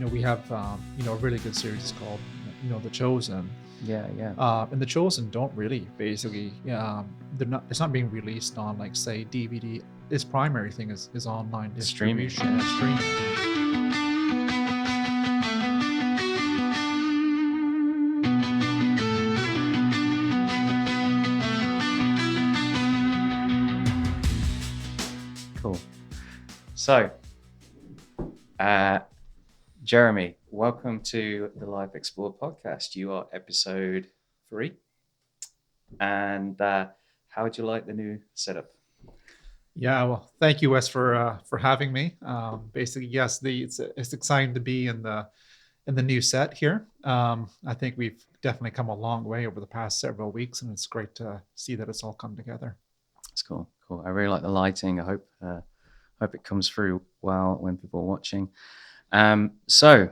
we have a really good series called The Chosen. Yeah. And The Chosen don't really basically they're not it's not being released on like say DVD. Its primary thing is online Streaming. distribution and streaming. Cool. So, Jeremy, welcome to the Life Explore podcast. You are episode 3. And how would you like the new setup? Yeah, well, thank you, Wes, for having me. Basically, yes, it's exciting to be in the new set here. I think we've definitely come a long way over the past several weeks, and it's great to see that it's all come together. It's cool. I really like the lighting. I hope it comes through well when people are watching. So,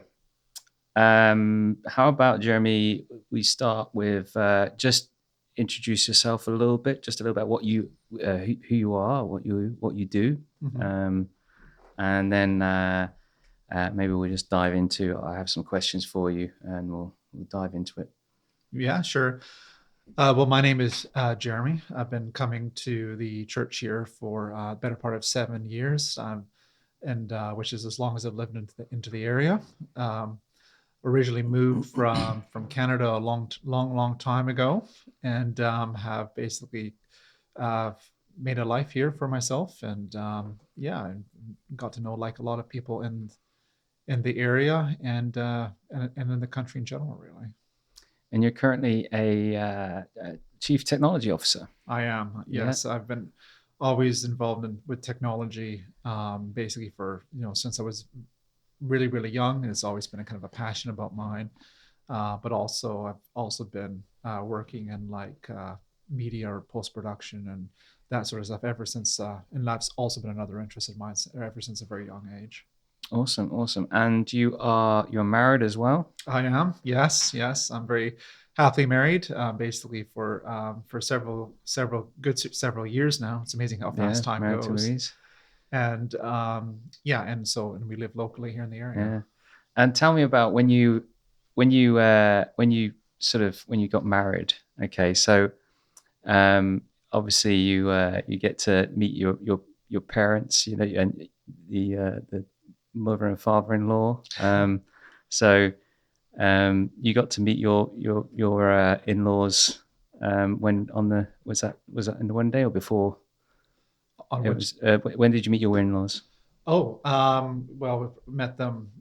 how about, Jeremy, we start with just introduce yourself a little bit, just a little bit what you who you are, what you do, and then maybe we'll just dive into. I have some questions for you, and we'll dive into it. Yeah, sure. Well, my name is Jeremy. I've been coming to the church here for a better part of 7 years, and which is as long as I've lived into the area. Originally moved from Canada a long time ago, and have basically made a life here for myself, and and got to know like a lot of people in the area and in the country in general, really. And you're currently a chief technology officer. I am, yes. I've been always involved with technology, basically for since I was really young. It's always been a kind of a passion about mine, but also I've also been working in like media or post-production and that sort of stuff ever since, and that's also been another interest of mine ever since a very young age. Awesome. And you're married as well? I am, yes. I'm very happily married, basically for several several years now. It's amazing how fast time married goes. To Louise. And and we live locally here in the area. Yeah. And tell me about when you got married. Okay, so obviously you get to meet your parents, and the mother and father-in-law. So you got to meet your in-laws when was that in the one day or before? When did you meet your in-laws? Oh, well, we met them,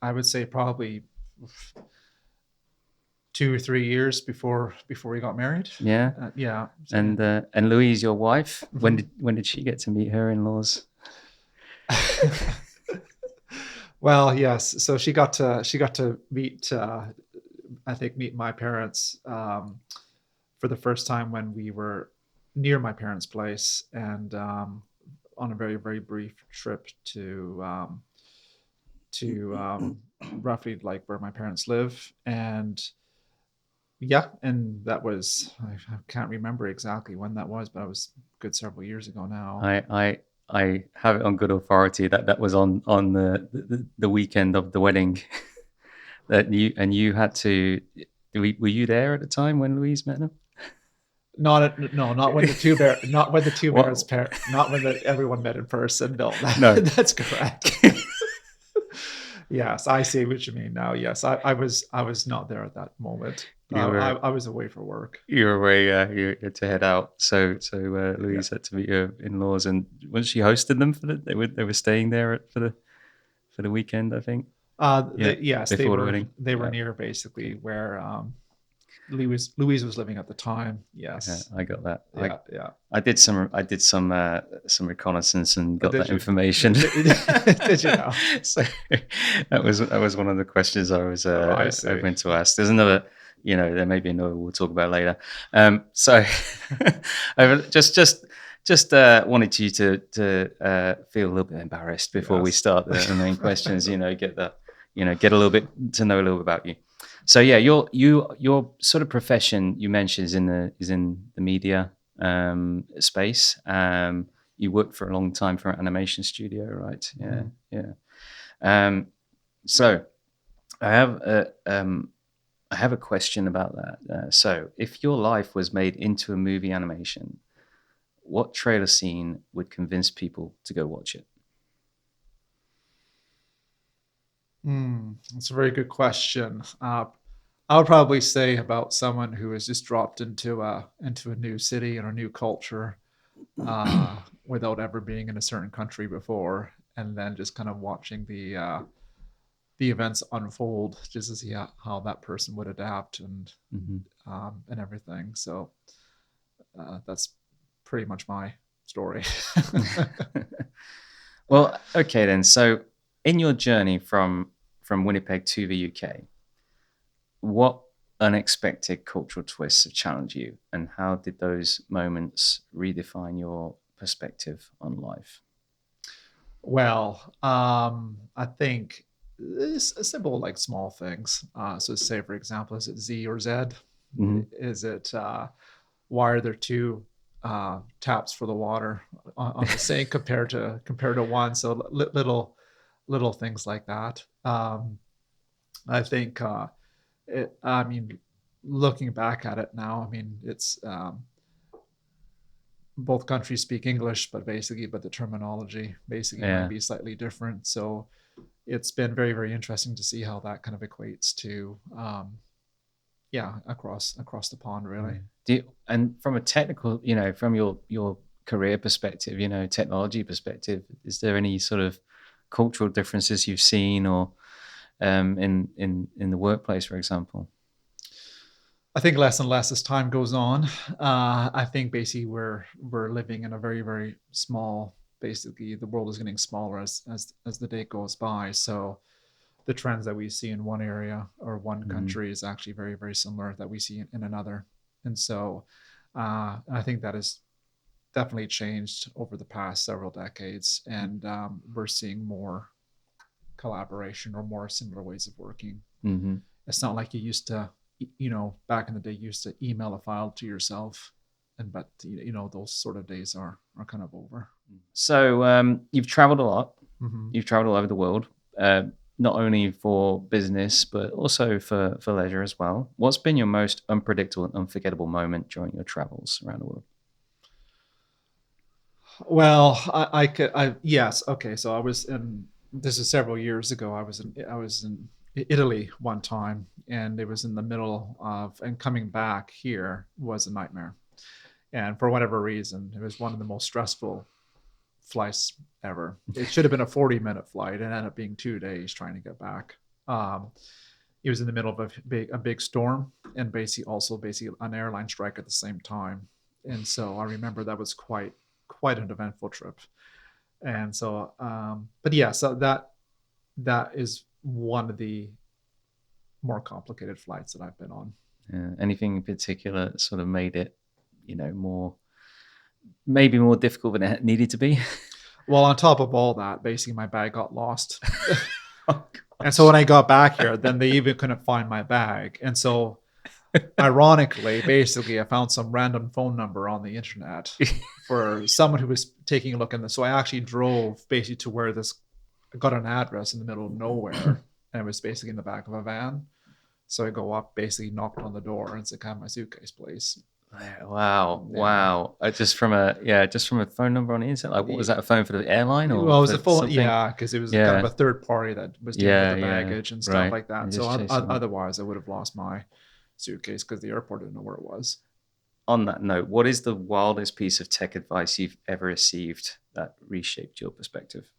I would say probably 2 or 3 years before we got married. Yeah. Yeah. And Louise, your wife, when did she get to meet her in-laws? Well, yes. So she got to meet, I think, meet my parents for the first time when we were near my parents' place, and on a very brief trip to roughly like where my parents live, and and that was, I can't remember exactly when that was, but it was a good several years ago now. I have it on good authority that was on the weekend of the wedding. That you had to. Were you there at the time when Louise met him? Not when the two parents not when everyone met in person. No, that's correct. Yes, I see what you mean now. Yes, I was not there at that moment. I was away for work. You were away. You had to head out. So Louise had to meet her in-laws, and once she hosted them they were staying there for the weekend, I think. Yes, before the wedding. They were near basically where Louise was living at the time. Yes, I got that. Yeah. I did some reconnaissance and got that information. Did you know? So that was one of the questions I was hoping to ask. There's another, there may be another we'll talk about later. So I just wanted you to feel a little bit embarrassed before we start the main questions. Get a little bit to know a little bit about you. So yeah, your sort of profession you mentioned is in the media space. You worked for a long time for an animation studio, right? Yeah. So I have I have a question about that. So, if your life was made into a movie animation, what trailer scene would convince people to go watch it? That's a very good question. I would probably say about someone who has just dropped into a new city and a new culture without ever being in a certain country before, and then just kind of watching the events unfold just to see how that person would adapt Mhm. and everything. So that's pretty much my story. Well, okay then. So, in your journey from Winnipeg to the UK, what unexpected cultural twists have challenged you, and how did those moments redefine your perspective on life? Well, I think it's a simple, like small things. So, say for example, is it Z or Z? Hmm. Is it why are there two taps for the water on the sink compared to one? So little things like that. I think I mean, looking back at it now, I mean, it's both countries speak English, but the terminology basically might Yeah. be slightly different. So it's been very, very interesting to see how that kind of equates to, yeah, across the pond, Yeah. really. And from a technical, from your career perspective, technology perspective, is there any sort of cultural differences you've seen, or in the workplace, for example? I think less and less as time goes on. I think basically we're living in a very, very small. Basically, the world is getting smaller as the day goes by. So the trends that we see in one area or one Hmm. country is actually very, very similar that we see in another. And so I think that has definitely changed over the past several decades, and we're seeing more collaboration or more similar ways of working. Hmm. It's not like you used to, back in the day, you used to email a file to yourself, and but those sort of days are kind of over. So you've traveled a lot. Hmm. You've traveled all over the world, uh, not only for business but also for leisure as well. What's been your most unpredictable and unforgettable moment during your travels around the world? Well, I could, yes, okay. So I was in. This is several years ago. I was in Italy one time, and it was in the middle of, and coming back here was a nightmare. And for whatever reason, it was one of the most stressful flights ever. It should have been a 40-minute flight and ended up being 2 days trying to get back. Um, it was in the middle of a big storm and basically an airline strike at the same time. And so I remember that was quite an eventful trip. And so, but yeah, so that is one of the more complicated flights that I've been on. Anything in particular that sort of made it, more maybe more difficult than it needed to be? Well, on top of all that, basically my bag got lost. Oh And so when gosh. I got back here, then they even couldn't find my bag. And so ironically, basically, I found some random phone number on the internet for someone who was taking a look in this. So I actually drove basically to where this I got an address in the middle of nowhere, and it was basically in the back of a van. So I go up, basically knocked on the door, and said, "Can I have my suitcase, please?" Wow, Yeah. wow. Just from a phone number on the internet. Like, what was that, a phone for the airline or Well, it was a for full, something? yeah, because it was kind of Yeah, a third party that was dealing with yeah, the yeah. baggage and stuff Right. like that. And So just chasing that. otherwise, I would have lost my suitcase because the airport didn't know where it was. On that note, what is the wildest piece of tech advice you've ever received that reshaped your perspective?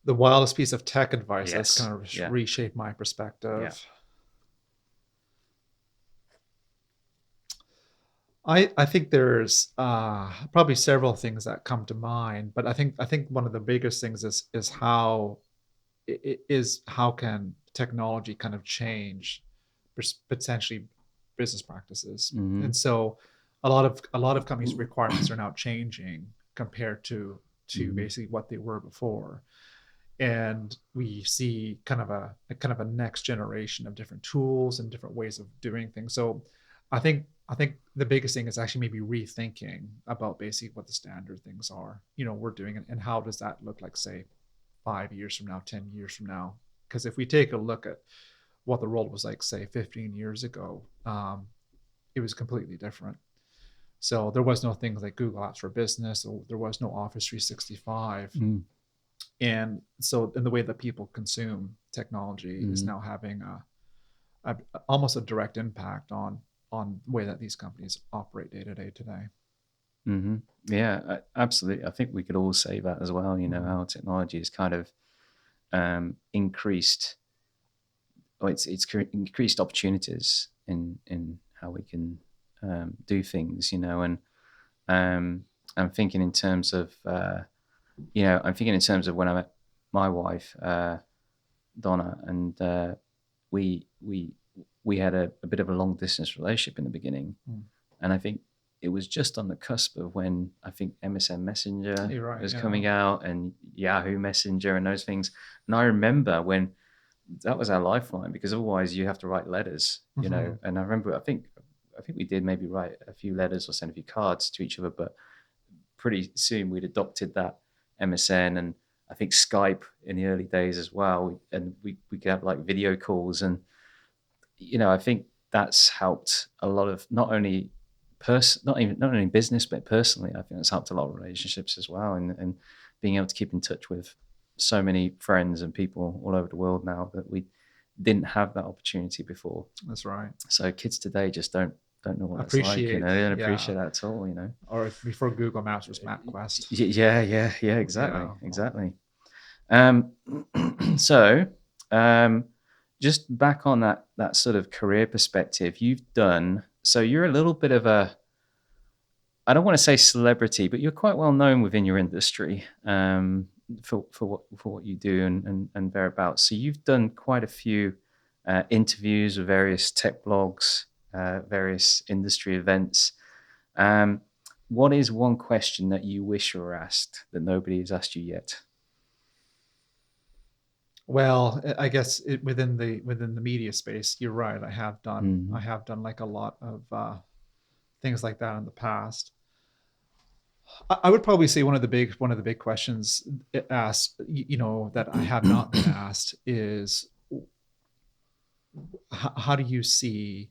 The wildest piece of tech advice that's Yes. kind of Yeah. reshaped my Yeah. perspective. I think there's probably several things that come to mind, but I think one of the biggest things is how can technology kind of change potentially business practices. And Hmm. so a lot of companies' requirements are now changing compared to Hmm. basically what they were before. And we see kind of a next generation of different tools and different ways of doing things. So I think the biggest thing is actually maybe rethinking about basically what the standard things are, we're doing, and how does that look like, say 5 years from now, 10 years from now. Because if we take a look at what the world was like, say, 15 years ago, it was completely different. So there was no things like Google Apps for Business, or there was no Office 365. Mm. And so in the way that people consume technology is Mm. now having a almost a direct impact on the way that these companies operate day to day today. Mm-hmm. Yeah, absolutely. I think we could all say that as well. You know, Mm-hmm. how technology has kind of increased, or it's increased opportunities in how we can do things. You know, and I'm thinking in terms of I'm thinking in terms of when I met my wife, Donna, and we we we had a bit of a long distance relationship in the beginning, Mm. and I think it was just on the cusp of when I think MSN Messenger You're right. was Yeah. coming out and Yahoo Messenger and those things. And I remember when that was our lifeline, because otherwise you have to write letters, you Mm-hmm. know. And I remember I think we did maybe write a few letters or send a few cards to each other, but pretty soon we'd adopted that MSN and I think Skype in the early days as well. And we could have like video calls, and I think that's helped a lot of not only business but personally. I think that's helped a lot of relationships as well, and being able to keep in touch with so many friends and people all over the world now that we didn't have that opportunity before. That's right. So kids today just don't know what that's like. Appreciate. They don't Yeah. appreciate that at all. Or before Google Maps was MapQuest. Yeah, exactly, Yeah. exactly. Um, so, um, just back on that sort of career perspective, you're a little bit of a, I don't want to say celebrity, but you're quite well known within your industry, for what you do and thereabouts. So you've done quite a few interviews with various tech blogs, various industry events. Um, what is one question that you wish you were asked that nobody has asked you yet? Well, I guess within the media space, you're right. I Mhm. have done like a lot of things like that in the past. I would probably say one of the big questions asked, that I have not been asked is how do you see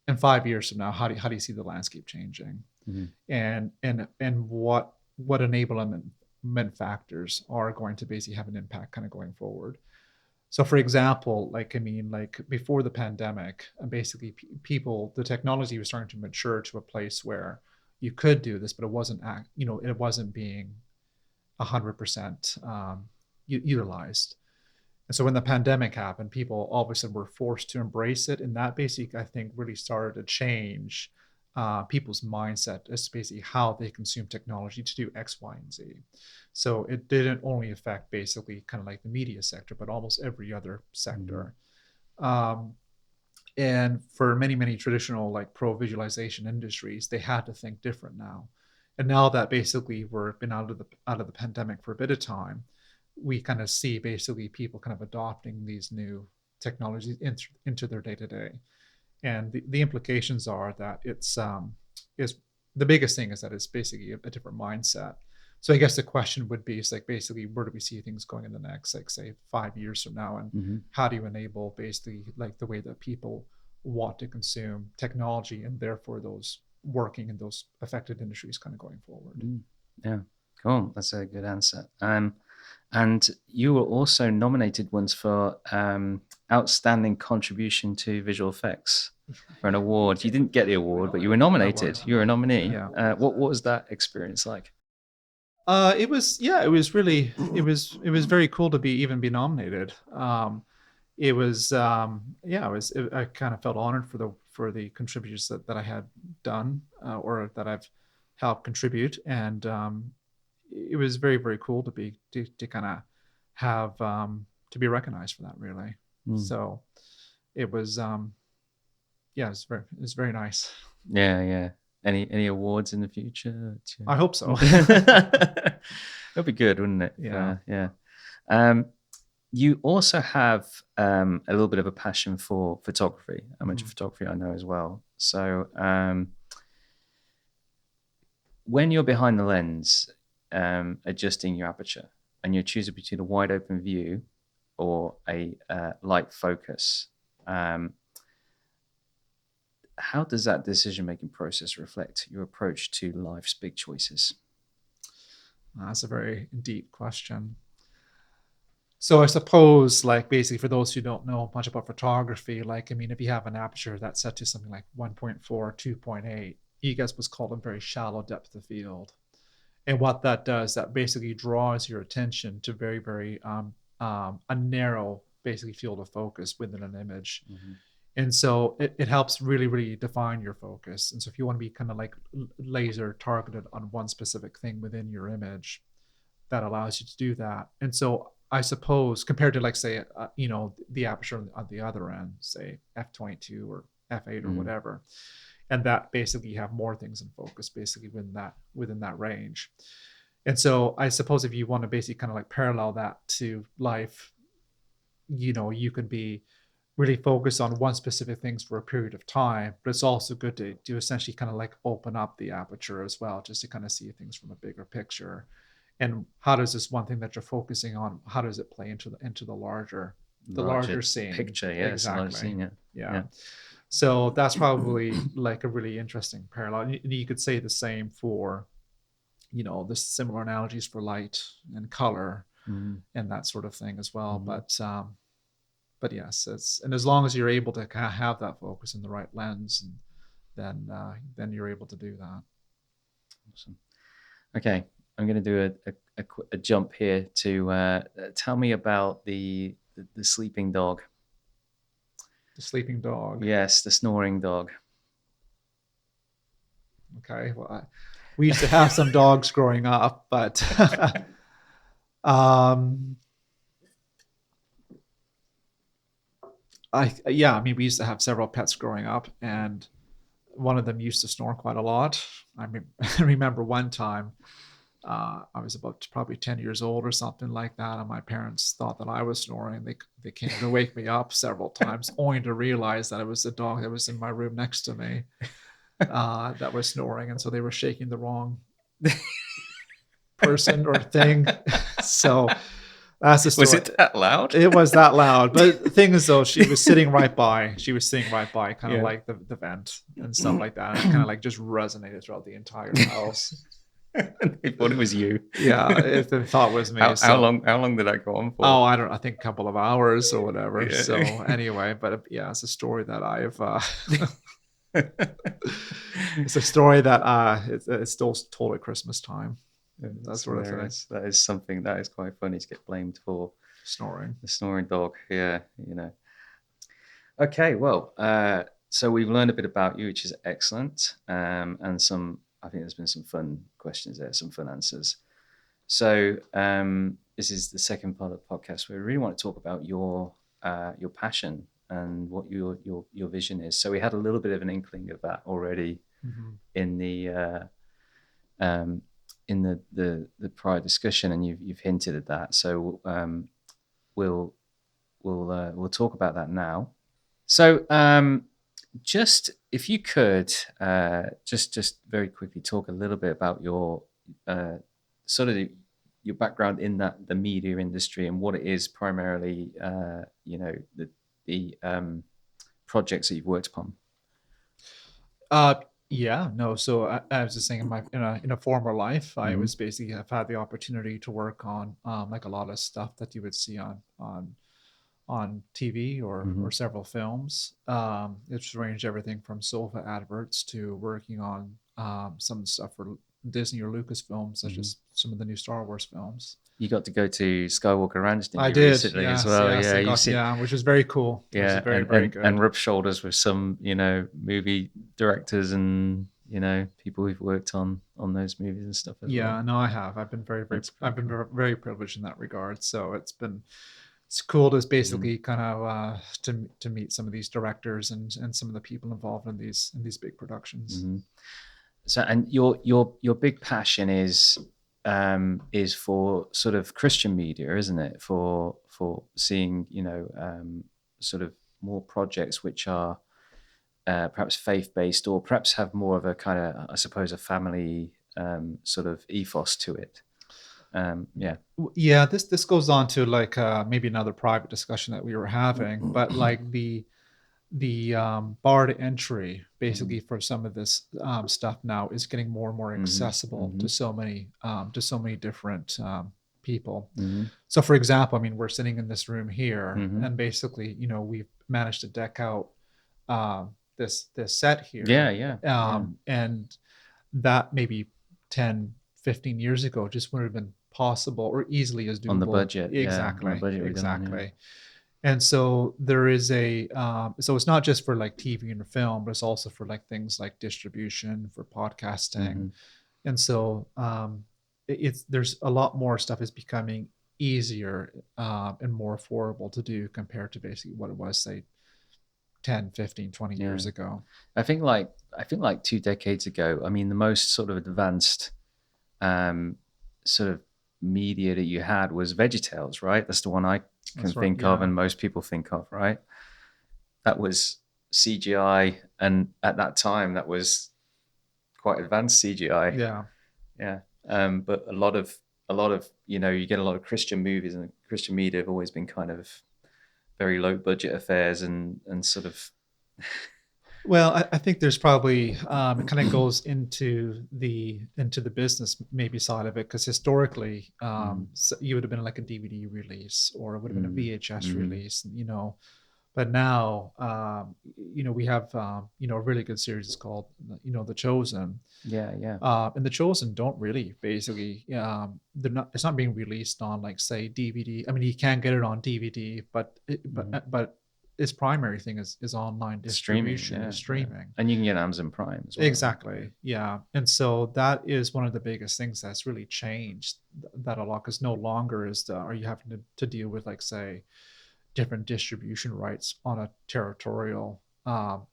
in 5 years from now? How do you see the landscape changing, Mhm. and what enablement factors are going to basically have an impact kind of going forward? So, for example, like, I mean, like before the pandemic, basically the technology was starting to mature to a place where you could do this, but it wasn't being 100% utilized. And so when the pandemic happened, people all of a sudden were forced to embrace it. And that basically, I think, really started to change people's mindset as to basically how they consume technology to do X, Y, and Z. So it didn't only affect basically kind of like the media sector, but almost every other Mhm. sector. Um, and for many, many traditional like pro visualization industries, they had to think different now. And now that basically we've been out of the pandemic for a bit of time, we kind of see basically people kind of adopting these new technologies into their day to day. And the implications are that is the biggest thing is that it's basically a different mindset. So I guess the question would be is like basically where do we see things going in the next, like, say, 5 years from now, and Mhm. how do you enable basically like the way that people want to consume technology, and therefore those working in those affected industries kind of going forward. Mm. Yeah, cool. That's a good answer. And you were also nominated once for outstanding contribution to visual effects for an award. You didn't get the award, but you were I nominated. was. You were a nominee. Yeah. What was that experience like? It was, yeah, it was very cool to be nominated. It was yeah, I kind of felt honored for the contributors that I had done, or that I've helped contribute, and it was very, very cool to kind of have to be recognized for that, really. Mm. So it was yeah, it was very nice. Yeah, yeah. Any awards in the future? I hope so. That'd be good, wouldn't it? Yeah. Yeah. Um, you also have a little bit of a passion for photography. I mentioned Mhm. photography, I know as well. So when you're behind the lens, adjusting your aperture, and you're choosing between a wide open view or a light focus, how does that decision making process reflect your approach to life's big choices? That's a very deep question. So I suppose, like, basically, for those who don't know much about photography, like, I mean, if you have an aperture that's set to something like 1.4, 2.8, you get what's called a very shallow depth of field. And what that does, that basically draws your attention to very, very a narrow, basically, field of focus within an image. Mm-hmm. And so it helps really, really define your focus. And so if you want to be kind of like laser targeted on one specific thing within your image, that allows you to do that. And so I suppose compared to, like, say, the aperture on the other end, say f22 or f8 or Mm-hmm. whatever, and that basically you have more things in focus basically within that range. And so I suppose if you want to basically kind of like parallel that to life, you can be really focus on one specific things for a period of time, but it's also good to essentially kind of like open up the aperture as well, just to kind of see things from a bigger picture. And how does this one thing that you're focusing on, how does it play into the larger scene? Picture, yes, the larger Exactly. scene, yeah. Yeah. So that's probably like a really interesting parallel. And you could say the same for, the similar analogies for light and color Mm-hmm. and that sort of thing as well. Mm-hmm. But yes, and as long as you're able to kind of have that focus in the right lens, and then you're able to do that. Awesome. Okay, I'm going to do a jump here to tell me about the sleeping dog. The sleeping dog. Yes, the snoring dog. Okay. Well, we used to have some dogs growing up, but um, I mean, we used to have several pets growing up, and one of them used to snore quite a lot. I mean, I remember one time I was about probably 10 years old or something like that, and my parents thought that I was snoring. They came to wake me up several times, only to realize that it was the dog that was in my room next to me that was snoring, and so they were shaking the wrong person or thing. So that's the story. Was it that loud? It was that loud. But the thing is, though, she was sitting right by. She was sitting right by, kind of Yeah. like the vent and stuff like that. And it kind of like just resonated throughout the entire house. They thought it was you. Yeah, if they thought it was me. How long did that go on for? Oh, I think a couple of hours or whatever. Yeah. So anyway, but yeah, it's a story that I've. It's a story that it's still told at Christmas time. That sort of thing. That is something that is quite funny to get blamed for. Snoring. The snoring dog. Yeah, Okay, well, so we've learned a bit about you, which is excellent, and I think there's been some fun questions there, some fun answers. So this is the second part of the podcast where we really want to talk about your passion and what your vision is. So we had a little bit of an inkling of that already in the prior discussion, and you've hinted at that. So we'll talk about that now. So just if you could just very quickly talk a little bit about your sort of your background in the media industry and what it is primarily, the projects that you've worked upon. Yeah, no. So I was just saying, in a former life, I was basically have had the opportunity to work on like a lot of stuff that you would see on TV or several films. It's ranged everything from sofa adverts to working on some stuff for Disney or Lucasfilms, such as some of the new Star Wars films. You got to go to Skywalker Ranch, didn't you? I did recently as well. Yeah, which was very cool. Yeah, very good. And rub shoulders with some, movie directors and people who've worked on those movies and stuff as well. Yeah, no, I have. I've been very very privileged in that regard. So it's cool to basically kind of to meet some of these directors and some of the people involved in these big productions. So, and your big passion is for sort of Christian media, isn't it? For seeing sort of more projects which are perhaps faith-based or perhaps have more of a kind of, I suppose, a family sort of ethos to it. Yeah. Yeah, this goes on to like maybe another private discussion that we were having, but like the bar to entry Mhm. basically for some of this stuff now is getting more and more Mhm. accessible Mhm. to so many different people. Mhm. So for example, I mean, we're sitting in this room here Mhm. and basically, we've managed to deck out this set Yeah, here, yeah, yeah. and that maybe 10, 15 years ago just wouldn't have been possible or easily as On the doable. budget, yeah, on the Exactly, budget we done on, yeah. exactly. And so there is so it's not just for like TV and film, but it's also for like things like distribution, for podcasting. Mhm. And so it's there's a lot more stuff is becoming easier and more affordable to do compared to basically what it was, say, 10, 15, 20 Yeah. years ago. I think like 2 decades ago, I mean, the most sort of advanced, um, sort of media that you had was VeggieTales, right? That's the one I can That's right. think of Yeah. and most people think of, right? That was CGI, and at that time, that was quite advanced CGI. Yeah. Yeah. But a lot of, you get a lot of Christian movies, and Christian media have always been kind of very low budget affairs, and sort of Well, I think there's probably it kind of goes into the business maybe side of it because historically mm, you would have been like a DVD release or it would have been a mm, VHS mm, release, but now we have a really good series called The Chosen. yeah, yeah. And The Chosen don't really basically they're not it's not being released on like say DVD. I mean, you can get it on DVD, but Hmm. but its primary thing is online Streaming, distribution, yeah, is yeah. streaming. And you can get Amazon Prime as well, right? Exactly. Yeah. And so that is one of the biggest things that's really changed that a lot, because no longer are you having to deal with like say different distribution rights on a territorial.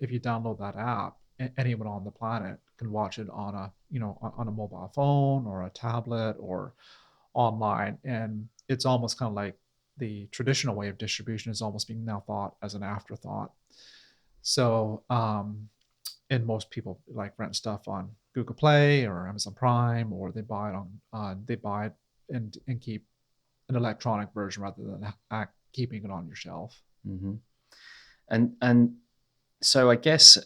If you download that app, anyone on the planet can watch it on a mobile phone or a tablet or online, and it's almost kind of like the traditional way of distribution is almost being now thought as an afterthought. So, and most people like rent stuff on Google Play or Amazon Prime, or they buy it they buy it and keep an electronic version rather than keeping it on your shelf. Hmm. And so I guess,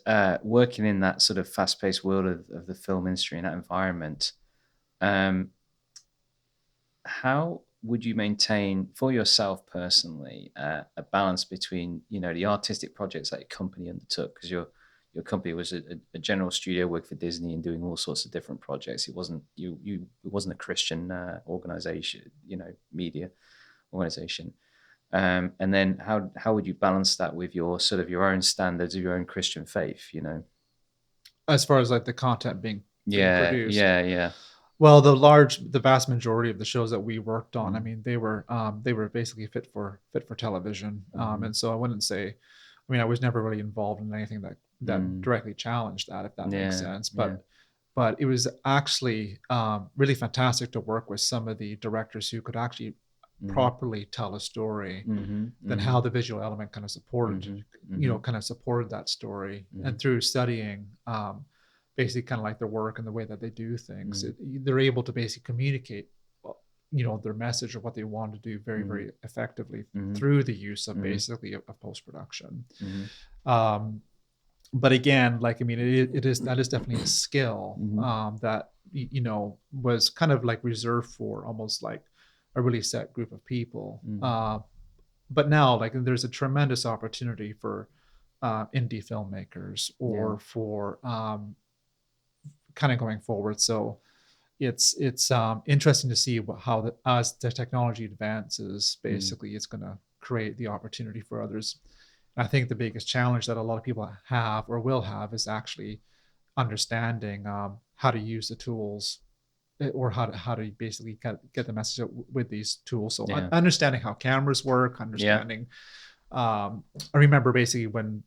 working in that sort of fast-paced world of the film industry and that environment, um, how would you maintain for yourself personally, a balance between, the artistic projects that your company undertook, because your company was a general studio, worked for Disney and doing all sorts of different projects. It wasn't a Christian, organization, media organization. And then how would you balance that with your sort of your own standards of your own Christian faith? As far as like the content being Yeah, produced. yeah, yeah. Well, the vast majority of the shows that we worked on, I Mm, mean, they were basically fit for television, mm-hmm, and so I wouldn't say, I mean, I was never really involved in anything that mm, directly challenged that, if that makes yeah, sense. yeah. But it was actually really fantastic to work with some of the directors who could actually Mm-hmm, properly tell a story, mm-hmm, then mm-hmm, how the visual element kind of supported, mm-hmm, mm-hmm, kind of supported that story. mm-hmm, And through studying, basically kind of like their work and the way that they do things, mm-hmm, they're able to basically communicate, their message or what they want to do very, mm-hmm, very effectively mm-hmm, through the use of mm-hmm, basically of post-production. mm-hmm, Um, but again, like, I mean, it is, that is definitely a skill mm-hmm, that, was kind of like reserved for almost like a really set group of people. But now like there's a tremendous opportunity for indie filmmakers yeah, or for kind of going forward. So it's interesting to see how as the technology advances, mm, basically it's going to create the opportunity for others. I think the biggest challenge that a lot of people have or will have is actually understanding how to use the tools, or how to basically get the message out with these tools. So yeah, understanding how cameras work, yeah. understanding. I remember basically when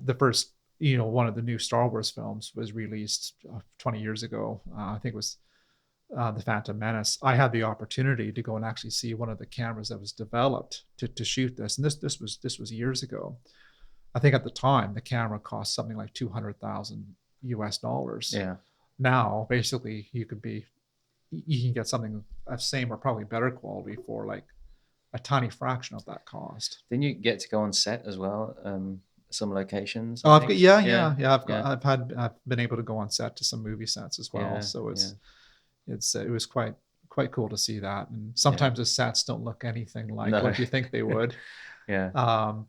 the first, one of the new Star Wars films was released 20 years ago. I think it was the Phantom Menace. I had the opportunity to go and actually see one of the cameras that was developed to shoot this, and this was years ago. I think at the time the camera cost something like 200,000 US dollars. Yeah. Now, basically, you could be you can get something of same or probably better quality for like a tiny fraction of that cost. Didn't you get to go on set as well? Some locations, Oh, I I've got, think. yeah, Yeah, yeah, yeah. yeah, I've been able to go on set to some movie sets as well. yeah, So yeah, it was quite cool to see that. And yeah. sometimes the sets don't look anything like No, what you think they would. yeah. Um,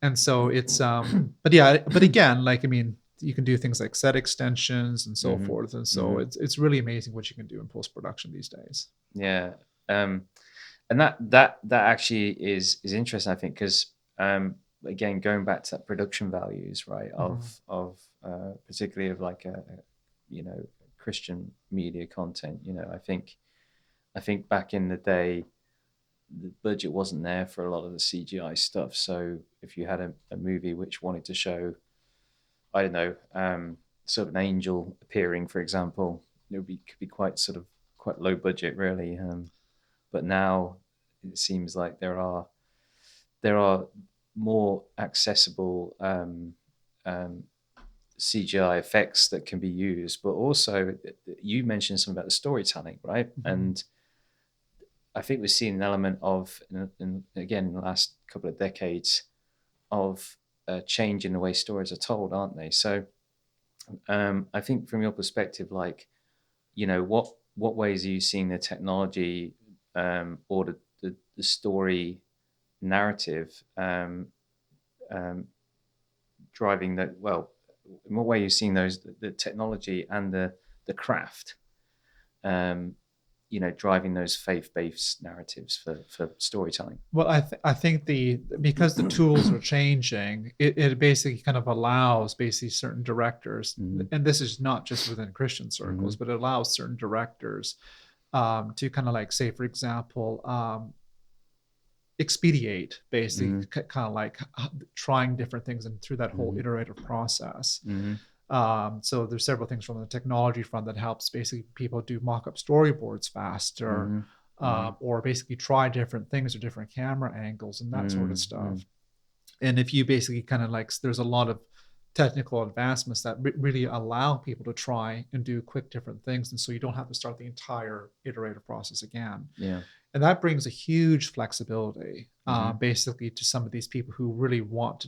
and so it's but yeah, but again, like I mean, you can do things like set extensions and so Hmm. forth. And so Hmm. it's really amazing what you can do in post production these days. Yeah. Um, and that actually is interesting, I think, because again, going back to that production values, right, Mhm. of particularly of like you know Christian media content. I think back in the day, the budget wasn't there for a lot of the CGI stuff. So if you had a movie which wanted to show, I don't know, sort of an angel appearing, for example, could be quite sort of quite low budget, really. But now it seems like there are more accessible um, CGI effects that can be used, but also you mentioned something about the storytelling, right? Mhm. And I think we've seen an element of, again, in the last couple of decades, of a change in the way stories are told, aren't they? So I think from your perspective, like, what ways are you seeing the technology or the story narrative um, driving that? Well, in what way are you seeing those the technology and the craft um, driving those faith-based narratives for storytelling? Well, I think the because the tools are changing, it basically kind of allows basically certain directors, Mm-hmm. and this is not just within Christian Mm-hmm. circles, but it allows certain directors to kind of like say, for example, expedite basically Mm-hmm. kind of like trying different things and through that whole Mm-hmm. iterative process. Mm-hmm. So there's several things from the technology front that helps basically people do mock-up storyboards faster, Mm-hmm. Mm-hmm. or basically try different things or different camera angles and that sort of Mm-hmm. stuff. And if you basically kind of like, there's a lot of technical advancements that really allow people to try and do quick different things. And so you don't have to start the entire iterative process again. Yeah. And that brings a huge flexibility, Mm-hmm. basically, to some of these people who really want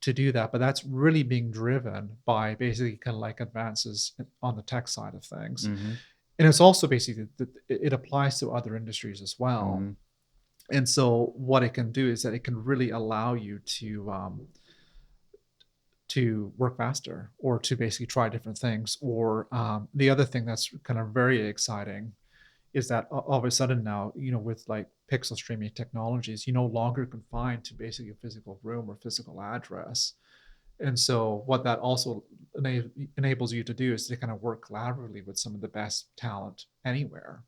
to do that. But that's really being driven by basically kind of like advances on the tech side of things. Mm-hmm. And it's also basically that it applies to other industries as well. Mm-hmm. And so what it can do is that it can really allow you to work faster or to basically try different things. Or the other thing that's kind of very exciting is that all of a sudden now, with like pixel streaming technologies, you no longer confined to basically a physical room or physical address. And so what that also enables you to do is to kind of work collaboratively with some of the best talent anywhere.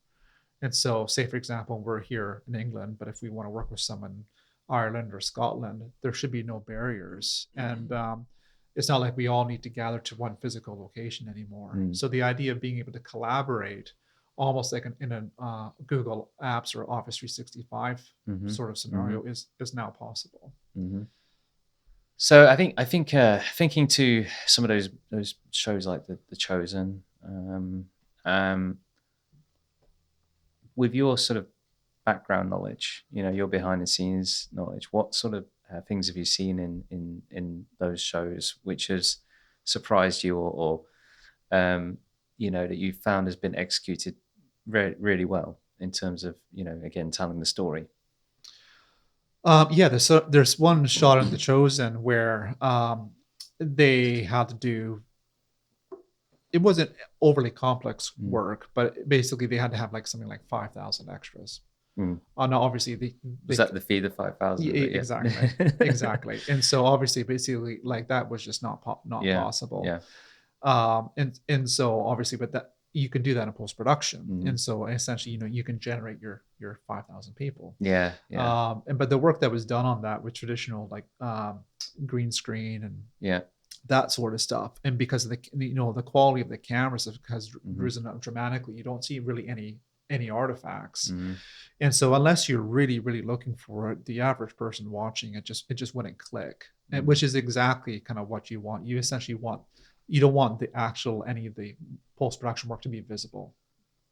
And so, say for example, we're here in England, but if we want to work with someone in Ireland or Scotland, there should be no barriers. And it's not like we all need to gather to one physical location anymore. Mm-hmm. So the idea of being able to collaborate, almost like in a Google Apps or Office 365 Mm-hmm. sort of Mm-hmm. scenario, is now possible. Mm-hmm. So I think thinking to some of those shows like the Chosen, um, with your sort of background knowledge, your behind the scenes knowledge, what sort of things have you seen in those shows which has surprised you, or that you found has been executed really well in terms of again telling the story? Yeah, there's one shot in The Chosen where they had to do, it wasn't overly complex Mm, work, but basically they had to have like something like 5,000 extras. mm. No, obviously Was they that the Feed the 5,000? Is it? exactly, Yeah. exactly. And so obviously, basically, like that was just not Yeah. possible. Yeah. And so obviously, but that you can do that in post production. Mm. And so essentially, you can generate your 5,000 people. Yeah. Yeah. And but the work that was done on that with traditional like green screen and Yeah. that sort of stuff, and because of the quality of the cameras has Hmm. risen up dramatically, you don't see really any artifacts. Hmm. And so unless you're really really looking for it, the average person watching it just wouldn't click. And Hmm. which is exactly kind of what you want. You essentially want, you don't want the actual any of the post production work to be visible.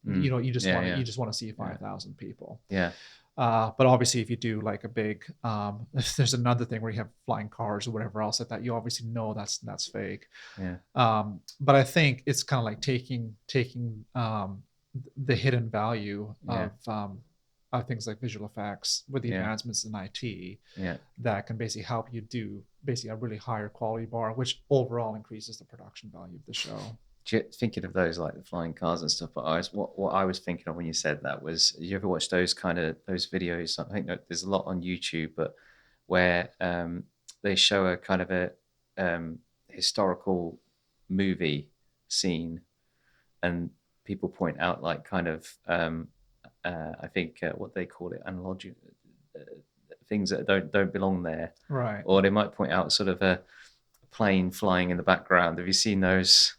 Mm. Yeah, You yeah, just want to see yeah, 5,000 people. yeah, But obviously, if you do like a big, if there's another thing where you have flying cars or whatever else like that, you obviously know that's fake. yeah, But I think it's kind of like taking the hidden value yeah, of things like visual effects with the yeah, advancements in IT yeah. that can basically help you do basically a really higher quality bar, which overall increases the production value of the show. Thinking of those like the flying cars and stuff, but what I was thinking of when you said that was, you ever watch those kind of those videos? I think that there's a lot on YouTube, but where they show a kind of a historical movie scene, and people point out like kind of I think what they call it, analogy, uh, things that don't belong there, Right. or they might point out sort of a plane flying in the background. Have you seen those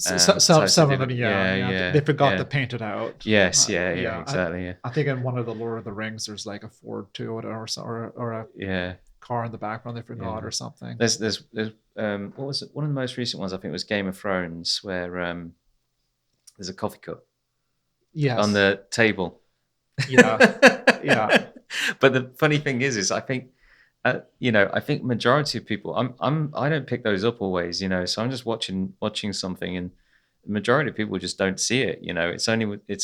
types of Some of them, different? yeah, Yeah, yeah. yeah, They forgot yeah. to paint it out. Yes, yeah, yeah, Yeah, exactly. Yeah, I think in one of the Lord of the Rings, there's like a Ford Toyota or a yeah, car in the background they forgot yeah. or something. There's what was it? One of the most recent ones I think was Game of Thrones, where there's a coffee cup on Yes. the table. Yeah. Yeah. But the funny thing is I think, I think majority of people, I don't pick those up always, so I'm just watching something, and the majority of people just don't see it. It's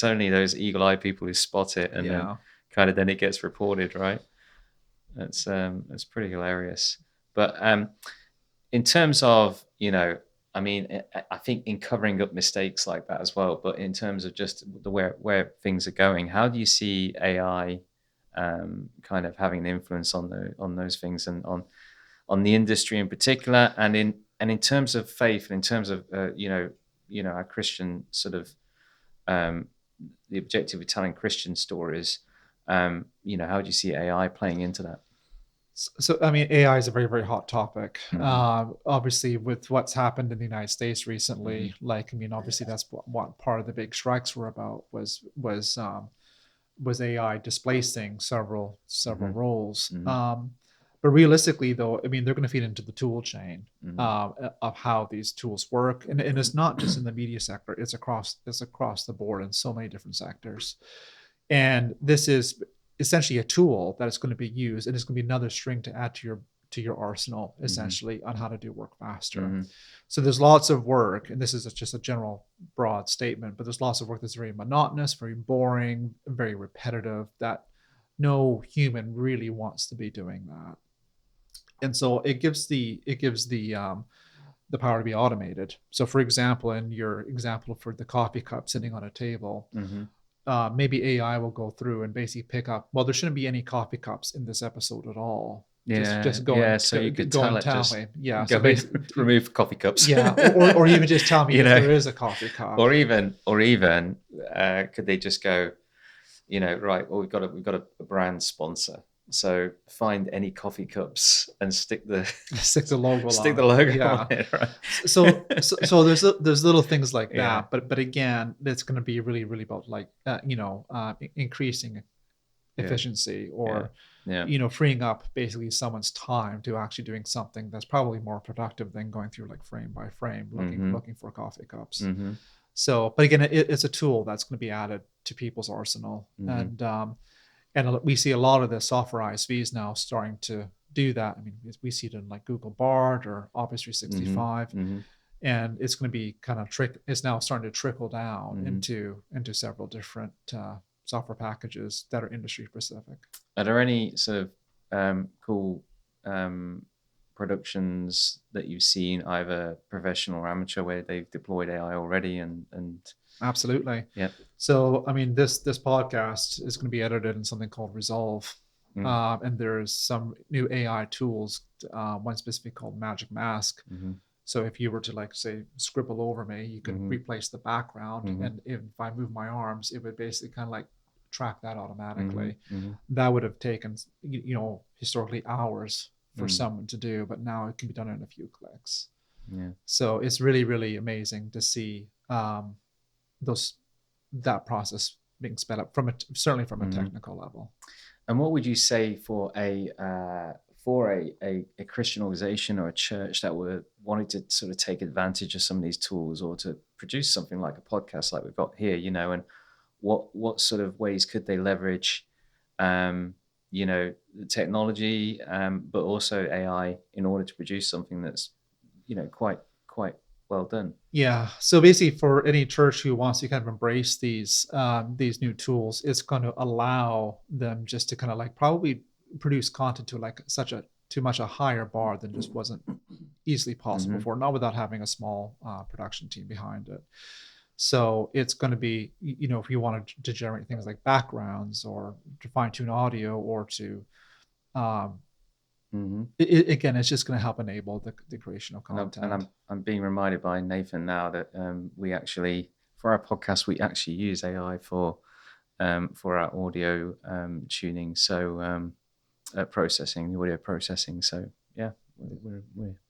only those eagle-eyed people who spot it, and then Yeah. kind of then it gets reported, right? That's pretty hilarious. But in terms of, I mean, I think in covering up mistakes like that as well, but in terms of just the where things are going, how do you see AI kind of having an influence on those things, and on the industry in particular, and in terms of faith, and in terms of our Christian sort of, um, the objective of telling Christian stories, how do you see AI playing into that? So, I mean, AI is a very, very hot topic. Hmm. Obviously, with what's happened in the United States Hmm. recently, like, I mean, obviously, that's what part of the big strikes were about was AI displacing several Hmm. roles. Hmm. But realistically, though, I mean, they're going to feed into the tool chain Hmm. of how these tools work, and it's not just in the media sector; it's across the board in so many different sectors. And this is essentially a tool that is going to be used, and it's going to be another string to add to your arsenal, Hmm. essentially, on how to do work faster. Hmm. So there's lots of work, and this is just a general broad statement, but there's lots of work that's very monotonous, very boring, very repetitive, that no human really wants to be doing that. And so it gives the power to be automated. So for example, in your example for the coffee cup sitting on a table, Hmm. maybe AI will go through and basically pick up. Well, there shouldn't be any coffee cups in this episode at all. Yeah, Just yeah. So you could go tell and it, tell just me. Yeah. So go and basically, remove coffee cups. yeah, or even just tell me you if know, there is a coffee cup. or even could they just go, right? Well, we've got a brand sponsor. So find any coffee cups and stick the Stick the logo stick on the it. logo on Yeah. it, right? So there's little things like Yeah, that, but again, it's going to be really really about like increasing yeah, efficiency, yeah, or yeah. freeing up basically someone's time to actually doing something that's probably more productive than going through like frame by frame Mm-hmm. looking for coffee cups. Mm-hmm. So, but again, it's a tool that's going to be added to people's arsenal, Mm-hmm. and we see a lot of the software ISVs now starting to do that. I mean, we see it in like Google Bard or Office Mm-hmm. 365, Mm-hmm. and it's going to be kind of it's now starting to trickle down Mm-hmm. into several different software packages that are industry specific. Are there any sort of cool um, productions that you've seen, either professional or amateur, where they've deployed AI already? And Absolutely. yeah. So, I mean, this podcast is going to be edited in something called Resolve, Mm. and there's some new AI tools. One specific called Magic Mask. Mm-hmm. So, if you were to like say scribble over me, you could Mm-hmm. replace the background, Mm-hmm. and if I move my arms, it would basically kind of like track that Mm-hmm. automatically. Mm-hmm. That would have taken historically hours for Mm. someone to do, but now it can be done in a few clicks. Yeah. So it's really really amazing to see those that process being sped up certainly from a Mm-hmm. technical level. And what would you say for a Christian organization or a church that were wanting to sort of take advantage of some of these tools, or to produce something like a podcast like we've got here, and what sort of ways could they leverage, um, the technology, but also AI in order to produce something that's, quite well done. Yeah. So basically, for any church who wants to kind of embrace these new tools, it's going to allow them just to kind of like probably produce content to like such a too much a higher bar than just wasn't easily possible Hmm. before, not without having a small production team behind it. So it's going to be, if you want to generate things like backgrounds or to fine tune audio or to, um, Hmm. again, it's just going to help enable the creation of And content. I'm being reminded by Nathan now that we actually, for our podcast, we actually use AI for our audio tuning, so processing, the audio processing. So yeah,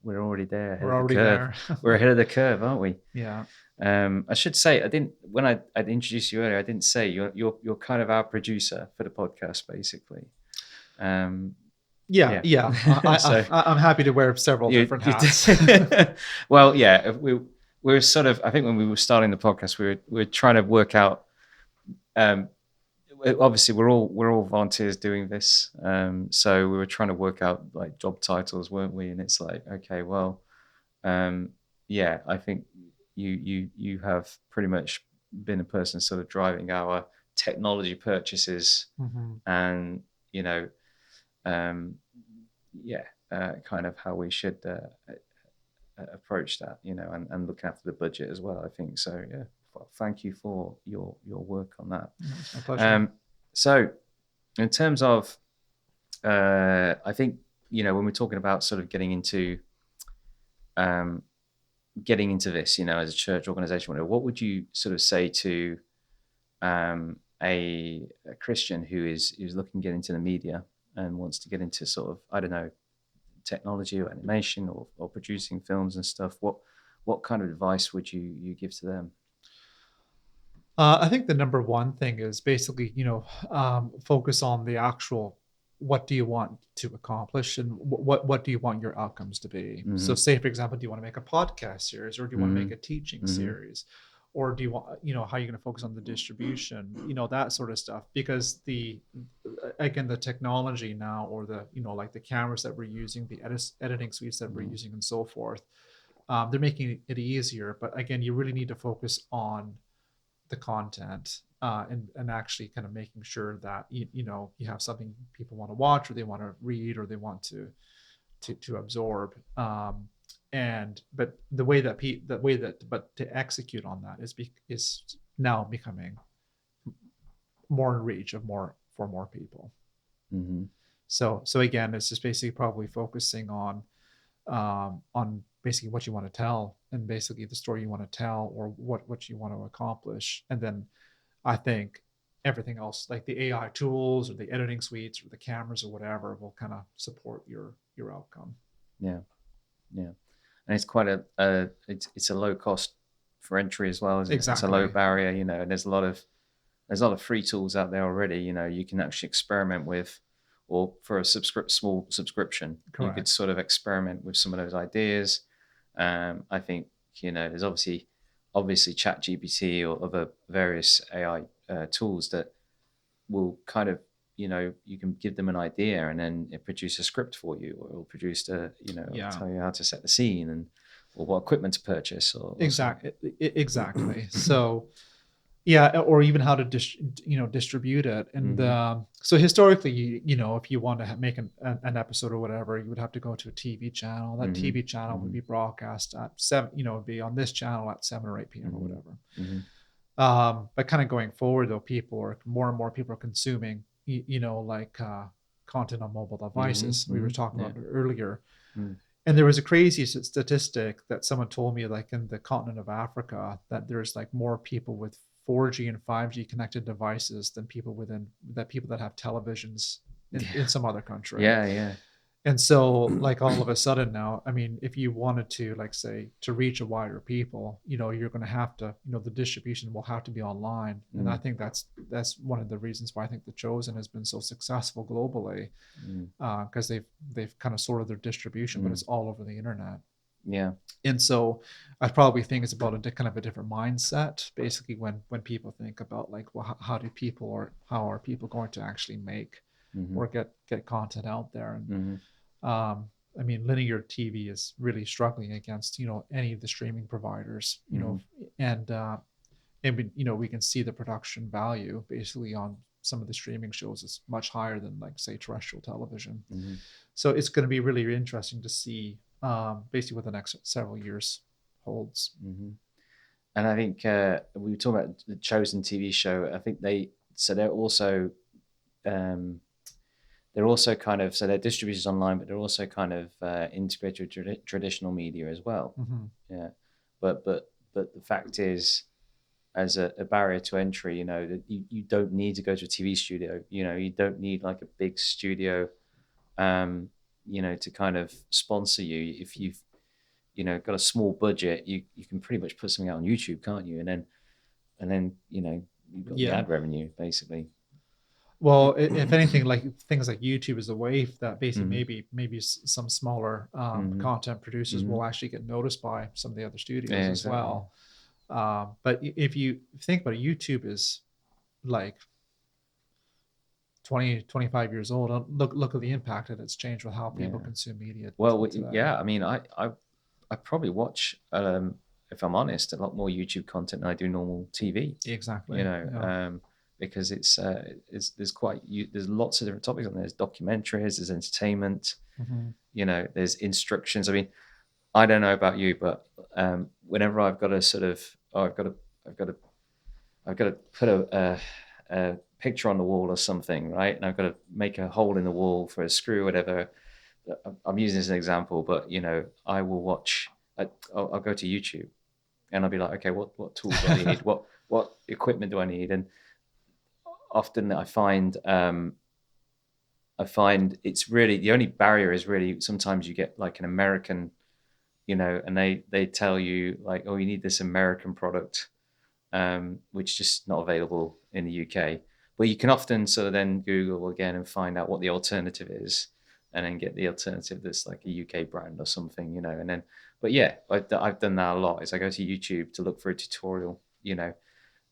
we're already there, ahead We're of the already curve. there. We're ahead of the curve, aren't we? Yeah. I should say, I didn't, when I introduced you earlier, I didn't say you're kind of our producer for the podcast, basically. Um, Yeah. yeah. Yeah. So I'm happy to wear several different you hats. well, yeah, we're sort of, I think when we were starting the podcast, we were trying to work out, um, obviously we're all volunteers doing this, so we were trying to work out like job titles, weren't we? And it's like, okay, well, um, yeah, I think you have pretty much been a person sort of driving our technology purchases, Mhm. and you know, um, yeah, kind of how we should approach that, and looking after the budget as well. I think so. Yeah. Well, thank you for your work on that. No, it's my pleasure. Um, so, in terms of, I think when we're talking about sort of um, getting into this, as a church organization, whatever, what would you sort of say to a Christian who's looking to get into the media and wants to get into sort of, I don't know, technology or animation or producing films and stuff? What kind of advice would you give to them? I think the number one thing is basically, focus on the actual what do you want to accomplish and what do you want your outcomes to be. So, Hmm. say for example, do you want to make a podcast series or do you want to make Hmm. a teaching Hmm. series, or do you want, how are you going to focus on the distribution, that sort of stuff. Because again, the technology now, or the like the cameras that we're using, the editing suites that we're Hmm. using, and so forth, they're making it easier. But again, you really need to focus on the content, and actually kind of making sure that you have something people want to watch or they want to read or they want to absorb, and but the way that but to execute on that is now becoming more in reach of more for more people. Hmm. So again, it's just basically probably focusing on basically what you want to tell and basically the story you want to tell or what you want to accomplish. And then I think everything else, like the AI tools or the editing suites or the cameras or whatever, will kind of support your outcome. Yeah. Yeah. And it's quite it's a low cost for entry as well, isn't it? It's a low Exactly. barrier, and there's a lot of free tools out there already. You can actually experiment with, or for a small subscription, you could Correct. sort of experiment with some of those ideas. I think there's obviously Chat GPT or other various AI tools that will kind of, you can give them an idea and then it produce a script for you, or it'll produce it'll Yeah. tell you how to set the scene, and or what equipment to purchase, or something. Exactly. So yeah, or even how to distribute it. And Hmm. so historically, if you want to make an episode or whatever, you would have to go to a TV channel. That Hmm. TV channel would Hmm. be broadcast at 7, would be on this channel at 7 or 8 p.m. or Hmm. whatever. Hmm. But kind of going forward, though, more and more people are consuming, like content on mobile Hmm. devices. We were Hmm. talking Yeah. about it earlier. Mm. And there was a crazy statistic that someone told me, like in the continent of Africa, that there's like more people with 4G and 5G connected devices than people that have televisions in Yeah. some other country. Yeah. Yeah. And so, like, all of a sudden now, I mean, if you wanted to, like, say, to reach a wider people, you're going to have to, the distribution will have to be online. And I Mm. think that's one of the reasons why I think The Chosen has been so successful globally, Mm. because they've kind of sorted their distribution, but Mm. it's all over the internet. Yeah. And so I probably think it's about kind of a different mindset, basically, when people think about like, well, how do people, or how are people going to actually make Mm-hmm. or get content out there? And Mm-hmm. I mean, linear TV is really struggling against, any of the streaming providers, Mm-hmm. and we can see the production value basically on some of the streaming shows is much higher than, like, say, terrestrial television. Mm-hmm. So it's going to be really interesting to see, basically, what the next several years holds. Mm-hmm. And I think we were talking about the Chosen TV show. I think um, they're also kind of, so they're distributed online, but they're also kind of integrated with traditional media as well. Mm-hmm. Yeah, but the fact is, as a barrier to entry, that you don't need to go to a TV studio. You don't need like a big studio, um, to kind of sponsor you. If you've got a small budget, you can pretty much put something out on YouTube, can't you? And then you've got the Yeah. ad revenue basically. Well, if anything, like things like YouTube is a way that basically Mm-hmm. maybe some smaller Mm-hmm. content producers Mm-hmm. will actually get noticed by some of the other studios Yeah, as exactly. well. But if you think about it, YouTube is like 20 to 25 years old. Look at the impact that it's changed with how people Yeah. consume media Well, today. yeah. I mean, I probably watch, if I'm honest, a lot more YouTube content than I do normal TV. You Exactly. know, Yeah. um, because there's lots of different topics on there. There's documentaries, there's entertainment. Hmm. There's instructions. I mean, I don't know about you, but whenever I've got to sort of, oh, I've got to, I've got to put a picture on the wall or something, right? And I've got to make a hole in the wall for a screw, or whatever. I'm using this as an example, but I will watch. I'll go to YouTube and I'll be like, okay, what tools do I need? What equipment do I need? And often I find it's really the only barrier is really sometimes you get like an American, and they tell you like, oh, you need this American product, which is just not available in the UK. But you can often sort of then Google again and find out what the alternative is, and then get the alternative that's like a UK brand or something, And then, but yeah, I've done that a lot. Is I go to YouTube to look for a tutorial,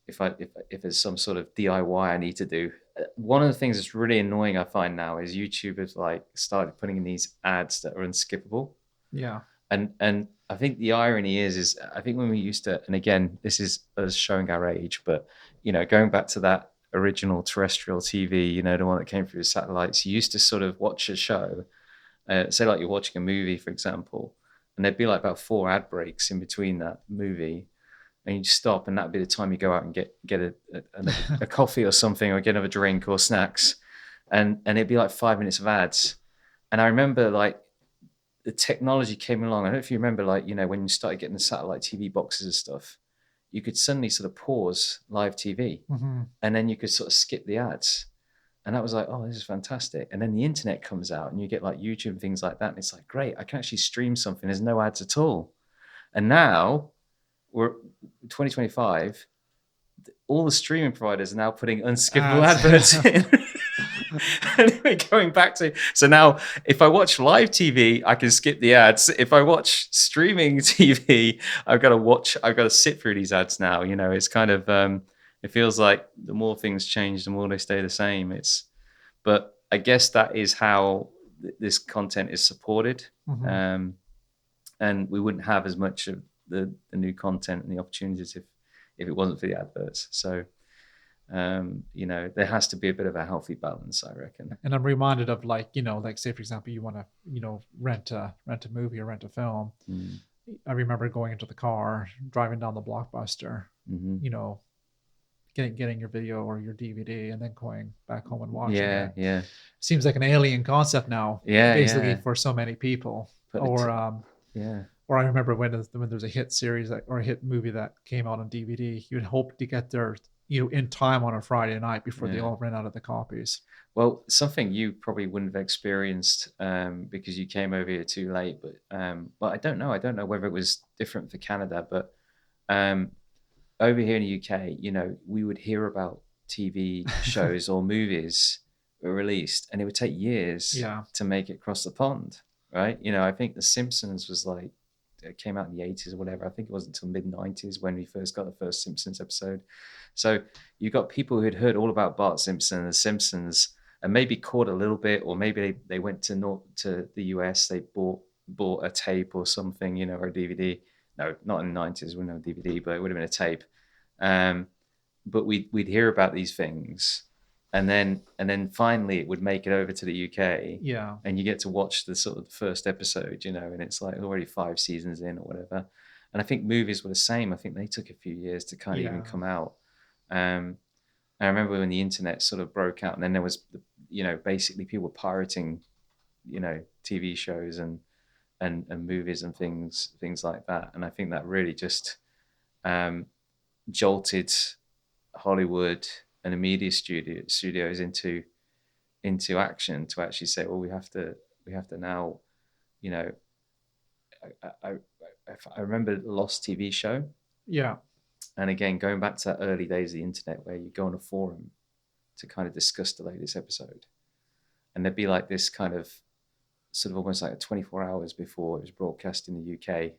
if there's some sort of DIY I need to do. One of the things that's really annoying I find now is YouTube has like started putting in these ads that are unskippable. Yeah. And I think the irony is I think when we used to, and again, this is us showing our age, but going back to that original terrestrial TV, the one that came through the satellites, you used to sort of watch a show, say like you're watching a movie, for example, and there'd be like about 4 ad breaks in between that movie, and you'd stop, and that'd be the time you go out and get a coffee or something, or get another drink or snacks, and it'd be like 5 minutes of ads. And I remember like the technology came along. I don't know if you remember, like, when you started getting the satellite TV boxes and stuff, you could suddenly sort of pause live TV, Hmm. and then you could sort of skip the ads. And that was like, oh, this is fantastic. And then the internet comes out and you get like YouTube and things like that. And it's like, great, I can actually stream something. There's no ads at all. And now we're 2025, all the streaming providers are now putting unskippable Ads. adverts in. Anyway, going back to, so now if I watch live TV, I can skip the ads. If I watch streaming TV, I've got to sit through these ads now. It's kind of it feels like the more things change, the more they stay the same. But I guess that is how this content is supported. Hmm. Um, and we wouldn't have as much of the new content and the opportunities if it wasn't for the adverts. So there has to be a bit of a healthy balance, I reckon. And I'm reminded of, like, like, say for example, you want to, rent a movie or rent a film. Mm. I remember going into the car, driving down the Blockbuster, Mm-hmm. you know, getting your video or your DVD, and then going back home and watching Yeah, it. yeah, Seems like an alien concept now, yeah, basically, yeah. for so many people. But Or yeah, or I remember when there's a hit series or a hit movie that came out on DVD, you'd hope to get there, in time on a Friday night before they yeah. all ran out of the copies. Well, something you probably wouldn't have experienced because you came over here too late. But well, I don't know. I don't know whether it was different for Canada, but um, over here in the UK, we would hear about TV shows or movies were released, and it would take years Yeah. to make it across the pond, right? I think The Simpsons was like it came out in the 80s or whatever. I think it wasn't until mid 90s when we first got the first Simpsons episode. So you got people who had heard all about Bart Simpson and the Simpsons, and maybe caught a little bit, or maybe they went to the US, they bought a tape or something, or a DVD. No, not in the 90s, we no DVD, but it would have been a tape. Um, but we'd hear about these things, and then finally it would make it over to the UK, Yeah. and you get to watch the sort of the first episode, and it's like already 5 seasons in or whatever. And I think movies were the same. I think they took a few years to kind of even Yeah. come out. Um, I remember when the internet sort of broke out, and then there was, basically people were pirating, TV shows and movies and things like that. And I think that really just um, jolted Hollywood and the media studios into action to actually say, well, we have to now, you know, I, I, I remember the Lost TV show, Yeah. and again going back to that early days of the internet where you go on a forum to kind of discuss the latest episode, and there'd be like this kind of sort of almost like 24 hours before it was broadcast in the UK.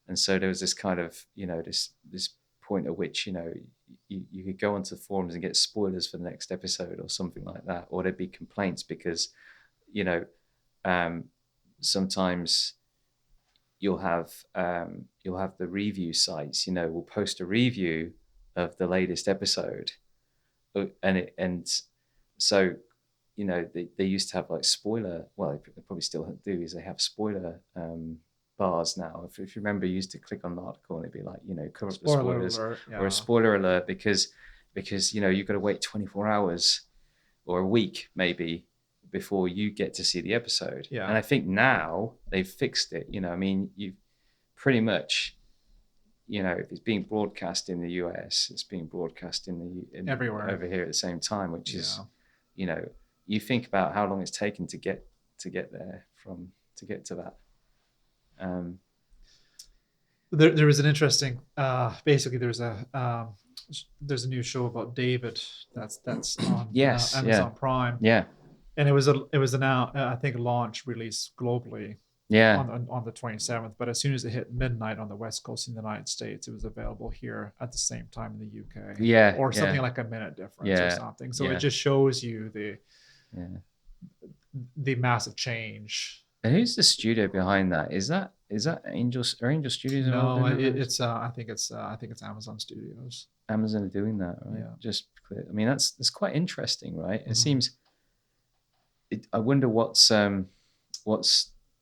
And so there was this kind of, this point at which, you could go onto the forums and get spoilers for the next episode or something like that. Or there'd be complaints because, you know, um, sometimes you'll have the review sites, will post a review of the latest episode. And so they used to have like spoiler. Well, they probably still do. Is they have spoiler bars now. If you remember, you used to click on the article and it'd be like, cover up the Spoiler spoilers alert. or a Yeah. spoiler alert because you've got to wait 24 hours or a week maybe before you get to see the episode. Yeah. And I think now they've fixed it. I mean, you pretty much, if it's being broadcast in the US, it's being broadcast Everywhere. over here at the same time, which is, Yeah. you know, you think about how long it's taken to get there to get to that. Um, There was an interesting. Basically, there's a new show about David that's on yes, yeah, Amazon Prime, yeah, and it was now I think launch release globally yeah, on the 27th. But as soon as it hit midnight on the West Coast in the United States, it was available here at the same time in the UK, yeah, or yeah, something like a minute difference or yeah, something. So it yeah, just shows you yeah. the massive change. And who's the studio behind that? Is that Angel Studios involved No, in that? it's I think it's Amazon Studios. Amazon are doing that, right? Yeah. Just clear. I mean, that's quite interesting, right? It Mhm. seems. I wonder what's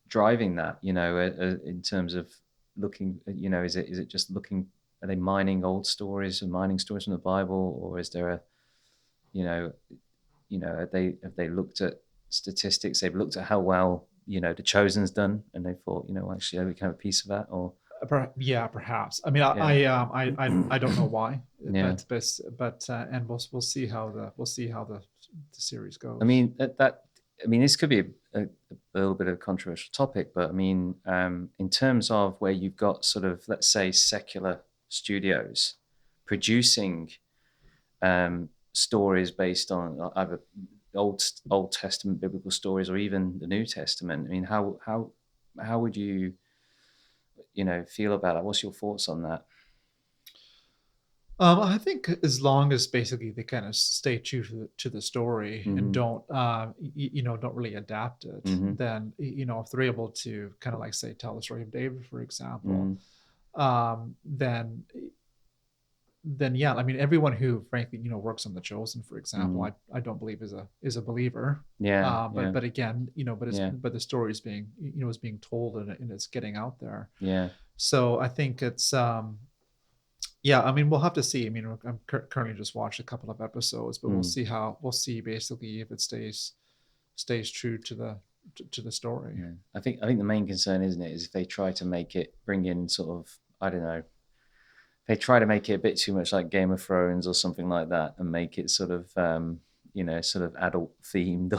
driving that. In terms of looking. Is it just looking? Are they mining old stories and mining stories from the Bible, or is there a, you know, have they looked at statistics? They've looked at how well the Chosen's done, and they thought, actually, we can have a piece of that, or Yeah, perhaps. I mean, yeah, I don't know why, yeah. but and we'll see how the series I goes. mean that. I mean, this could be a little bit of a controversial topic, but I mean, in terms of where you've got sort of, let's say, secular studios producing stories based on either Old Testament biblical stories or even the New Testament. I mean, how would you feel about that? What's your thoughts on that? I think as long as basically they kind of stay true to the story and Mm-hmm. don't really adapt it, Mm-hmm. then if they're able to kind of like say tell the story of David, for example, Mm-hmm. then yeah, I mean everyone who frankly works on the Chosen, for example, Mm-hmm. I don't believe is a believer. Yeah, But yeah, but again, yeah, but the story is being told, and it's getting out there. yeah. So I think it's yeah, I mean we'll have to see. I mean I'm currently just watched a couple of episodes, but Mm. we'll see basically if it stays true to the story. Yeah. I think the main concern, isn't it, is if they try to bring in sort of, I don't know, they try to make it a bit too much like Game of Thrones or something like that, and make it sort of sort of adult themed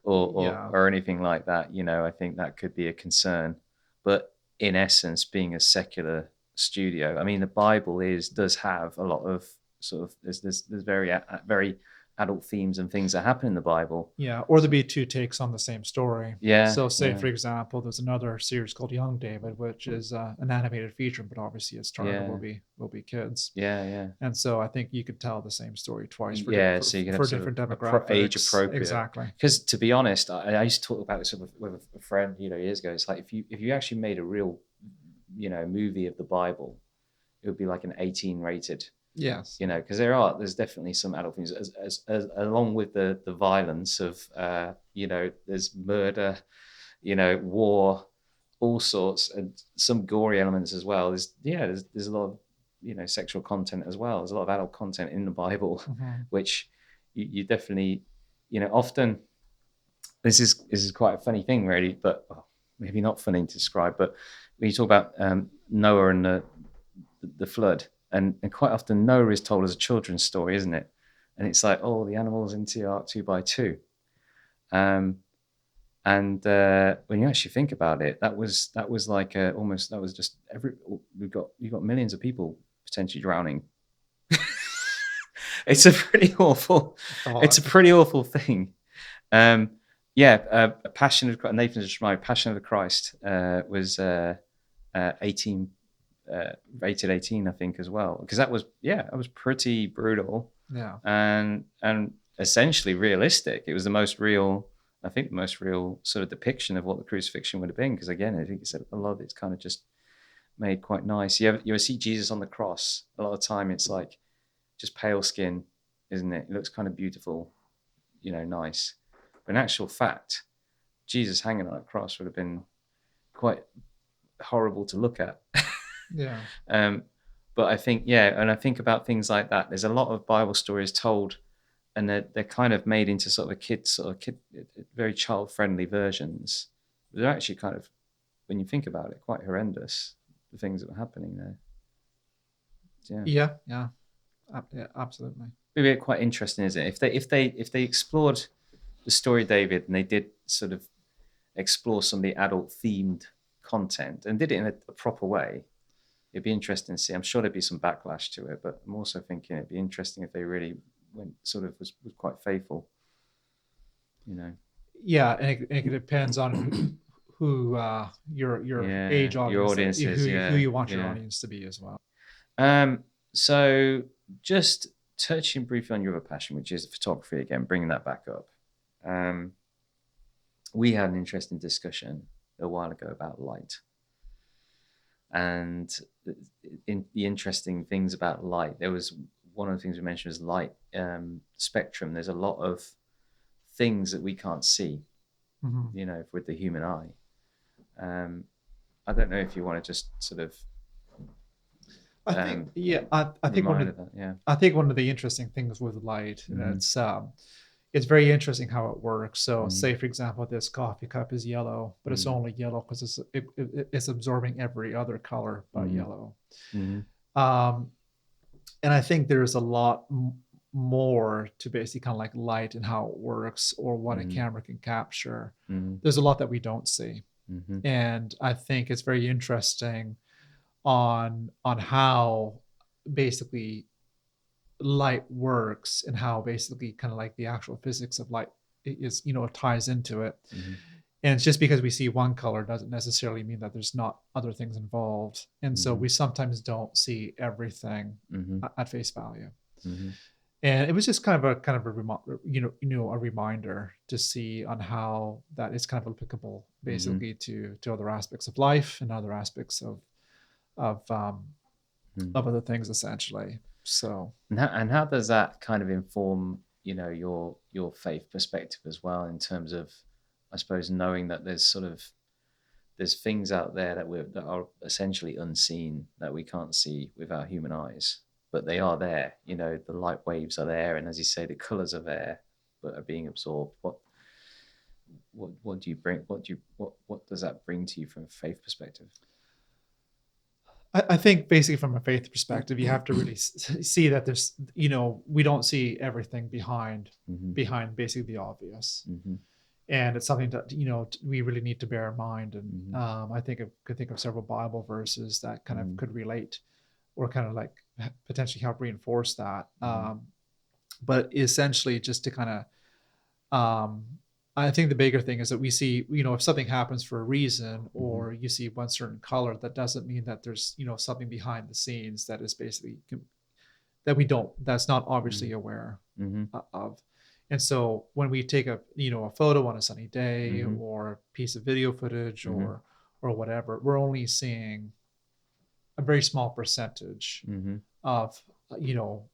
Yeah. or anything like that. I think that could be a concern. But in essence, being a secular studio, I mean, the Bible does have a lot of sort of there's very very adult themes and things that happen in the Bible. Yeah, or there'd be two takes on the same story. Yeah, So, say yeah, for example, there's another series called Young David, which is an animated feature, but obviously its target yeah, will be kids. yeah, yeah. And so, I think you could tell the same story twice Yeah, so you can have for sort of different age demographics. appropriate. Exactly. Because to be honest, I used to talk about this with a friend, years ago. It's like if you actually made a real, movie of the Bible, it would be like an 18 rated. Yes. Because there's definitely some adult things as along with the violence of there's murder, war, all sorts, and some gory elements as well. There's a lot of sexual content as well. There's a lot of adult content in the Bible, Mm-hmm. which you definitely often this is quite a funny thing really, but maybe not funny to describe. But when you talk about Noah and the flood, and quite often Noah is told as a children's story, isn't it? And it's like, oh, the animals into the ark two by two. And when you actually think about it, that was like almost that was just you got millions of people potentially drowning. It's a pretty awful, it's a Thought. pretty awful thing. Um, yeah, Passion of Nathan just my Passion of the Christ was 18 rated 18, I think, as well, because that was pretty brutal Yeah. and essentially realistic. It was the most real, I think, the most real sort of depiction of what the crucifixion would have been. Because again, I think it's a lot of it's kind of just made quite nice. You ever see Jesus on the cross? A lot of time, it's like just pale skin, isn't it? It looks kind of beautiful, nice. But in actual fact, Jesus hanging on a cross would have been quite horrible to look at. Yeah. But I think, yeah, and I think about things like that. There's a lot of Bible stories told, and they're kind of made into sort of very child friendly versions. They're actually kind of, when you think about it, quite horrendous. The things that were happening there. Yeah, Yeah. Yeah. Yeah. Absolutely. maybe quite interesting, is it? If they explored the story of David and they did sort of explore some of the adult themed content and did it in a proper way, it'd be interesting to see. I'm sure there'd be some backlash to it, but I'm also thinking it'd be interesting if they really went sort of was quite faithful, you know. Yeah, and it depends on who your Yeah, age your audience, audiences, who yeah, you want your yeah. audience to be as well. So just touching briefly on your other passion, which is photography again, bringing that back up. We had an interesting discussion a while ago about light. And in the interesting things about light, there was one of the things we mentioned was light spectrum. There's a lot of things that we can't see, Mm-hmm. with the human eye. I don't know if you want to just sort of I think yeah, I think remind of that. Yeah. I think one of the interesting things with light, and Mm-hmm. it's very interesting how it works. So, Mm-hmm. say for example, this coffee cup is yellow, but it's Mm-hmm. only yellow because it's absorbing every other color but Mm-hmm. yellow. Mm-hmm. Um, and I think there's a lot more to basically kind of like light and how it works or what a Mm-hmm. camera can capture. Mm-hmm. There's a lot that we don't see, Mm-hmm. and I think it's very interesting on how basically light works and how basically kind of like the actual physics of light is, it ties into it. Mm-hmm. And it's just because we see one color doesn't necessarily mean that there's not other things involved, and so Mm-hmm. we sometimes don't see everything Mm-hmm. at face value. Mm-hmm. And it was just kind of a reminder to see on how that is kind of applicable Mm-hmm. basically to other aspects of life and other aspects of Mm-hmm. of other things essentially. So And how does that kind of inform, your faith perspective as well, in terms of, I suppose, knowing that there's things out there that are essentially unseen, that we can't see with our human eyes, but they are there. The light waves are there, and as you say, the colors are there, but are being absorbed. What do you bring? What does that bring to you from a faith perspective? I think basically from a faith perspective, you have to really see that there's, we don't see everything behind Mm-hmm. basically the obvious. Mm-hmm. And it's something that, we really need to bear in mind. And Mm-hmm. I could think of several Bible verses that kind of Mm-hmm. could relate or kind of like potentially help reinforce that. Mm-hmm. but essentially just to kind of, I think the bigger thing is that we see, if something happens for a reason, Mm-hmm. or you see one certain color, that doesn't mean that there's, something behind the scenes that is basically that's not obviously aware Mm-hmm. of. And so when we take a photo on a sunny day, Mm-hmm. or a piece of video footage, Mm-hmm. or whatever, we're only seeing a very small percentage Mm-hmm. of,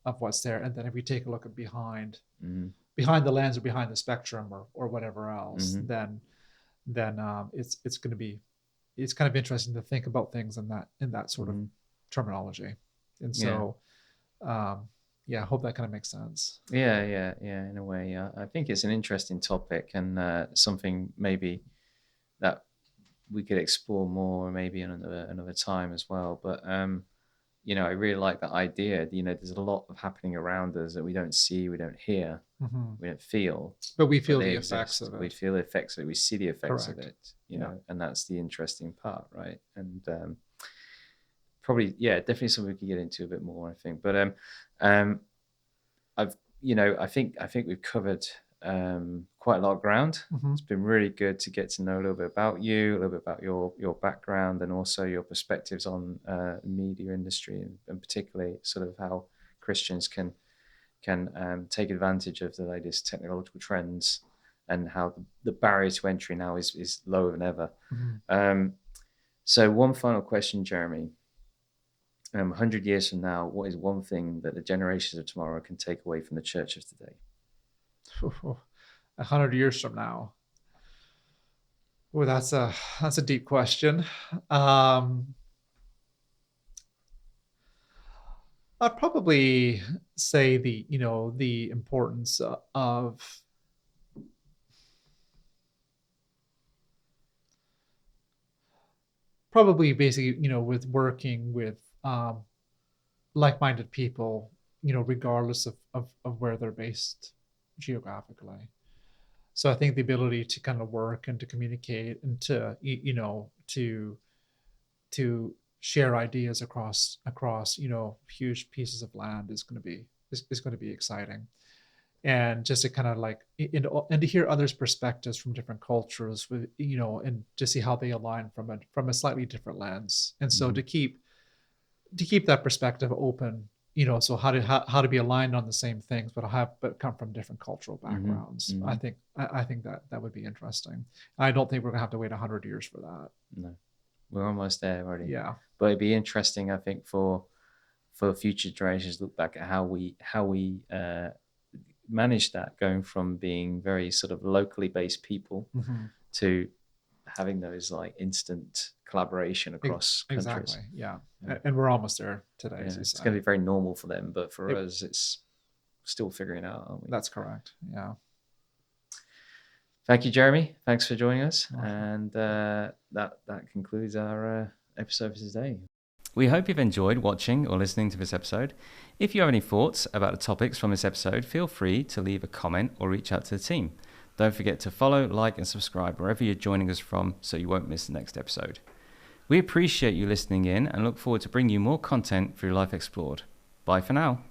of what's there. And then if we take a look at Mm-hmm. behind the lens, or behind the spectrum, or whatever else, Mm-hmm. then it's going to be, it's kind of interesting to think about things in that sort of Mm-hmm. terminology. And Yeah. so, um, yeah, I hope that kind of makes sense. Yeah, yeah, yeah. In a way, yeah. I think it's an interesting topic, and something maybe that we could explore more, maybe another time as well. But I really like that idea. There's a lot of happening around us that we don't see, we don't hear, Hmm. we don't feel, But we but feel they the effects exist. of We it. feel the effects of it. We see the effects of Correct. it. Yeah. And that's the interesting part, right? And probably, yeah, definitely something we could get into a bit more, I think. But um, I've I think we've covered quite a lot of ground. Hmm. It's been really good to get to know a little bit about you, a little bit about your background, and also your perspectives on the media industry, and particularly sort of how Christians can take advantage of the latest technological trends, and how the barrier to entry now is lower than ever. Hmm. Um, so one final question, Jeremy. 100 years from now, what is one thing that the generations of tomorrow can take away from the church of today? 100 years from now. Oh, that's a deep question. Um, I'd probably say the importance of probably basically, with working with like-minded people, regardless of where they're based geographically. So I think the ability to kind of work and to communicate and to, to share ideas across huge pieces of land is going to be exciting. And just to kind of like, and to hear others' perspectives from different cultures, with and to see how they align from a slightly different lens. And so Mm-hmm. to keep that perspective open, so how to be aligned on the same things, but come from different cultural Mm-hmm. backgrounds. I Mm-hmm. think I think that would be interesting. I don't think we're gonna have to wait 100 years for that. No, we're almost there already. Yeah. But it'd be interesting, I think, for future generations to look back at how we managed that, going from being very sort of locally based people Hmm. to having those like instant collaboration across Exactly. countries. Yeah. Yeah, And we're almost there today, yeah, as you it's say. going to be very normal for them, but for It, us, it's still figuring out, aren't we? that's correct. Yeah. Thank you, Jeremy. Thanks for joining us, Awesome. and that concludes our episode for today. We hope you've enjoyed watching or listening to this episode. If you have any thoughts about the topics from this episode, feel free to leave a comment or reach out to the team. Don't forget to follow, like, and subscribe wherever you're joining us from so you won't miss the next episode. We appreciate you listening in and look forward to bringing you more content through Life Explored. Bye for now.